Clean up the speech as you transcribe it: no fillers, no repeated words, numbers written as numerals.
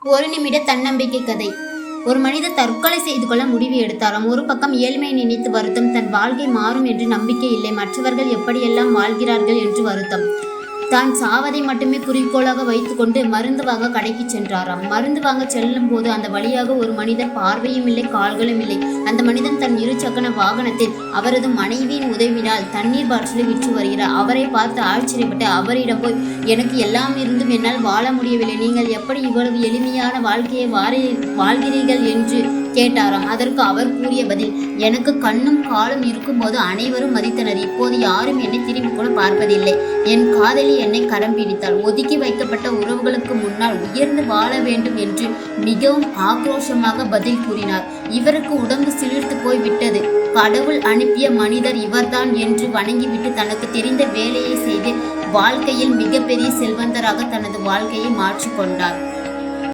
ஒரு நிமிட தன்னம்பிக்கை கதை. ஒரு மனிதர் தற்கொலை செய்து கொள்ள முடிவு எடுத்தாராம். ஒரு பக்கம் ஏழ்மையை நினைத்து வருத்தம், தன் வாழ்க்கை மாறும் என்று நம்பிக்கை இல்லை, மற்றவர்கள் எப்படியெல்லாம் வாழ்கிறார்கள் என்று வருத்தம். தான் சாவதை மட்டுமே குறிக்கோளாக வைத்துக்கொண்டு மருந்து வாங்க கடைக்கு சென்றாராம். மருந்து வாங்க செல்லும் போது அந்த வழியாக ஒரு மனிதர், பார்வையும் இல்லை கால்களும் இல்லை. அந்த மனிதன் தன் இருசக்கர வாகனத்தில் அவரது மனைவியின் உதவினால் தண்ணீர் பாட்டிலை விற்று வருகிறார். அவரை பார்த்து ஆச்சரியப்பட்டு அவரிடம் போய், எனக்கு எல்லாம் இருந்தும் என்னால் வாழ முடியவில்லை, நீங்கள் எப்படி இவ்வளவு எளிமையான வாழ்க்கையை வாழ்கிறீர்கள் என்று கேட்டாராம். அதற்கு அவர் கூறிய பதில், எனக்கு கண்ணும் காலும் இருக்கும்போது அனைவரும் மதித்தனர், இப்போது யாரும் என்னை திரும்பி கூட பார்ப்பதில்லை. என் காதலி என்னை கரம் பிடித்தாள். ஒதுக்கி வைக்கப்பட்ட உறவுகளுக்கு முன்னால் உயர்ந்து வாழ வேண்டும் என்று மிகவும் ஆக்ரோஷமாக பதில் கூறினார். இவருக்கு உடம்பு சிலிர்த்து போய் விட்டது. கடவுள் அனுப்பிய மனிதர் இவர்தான் என்று வணங்கிவிட்டு தனக்கு தெரிந்த வேலையை செய்து வாழ்க்கையில் மிகப்பெரிய செல்வந்தராக தனது வாழ்க்கையை மாற்றிக்கொண்டார்.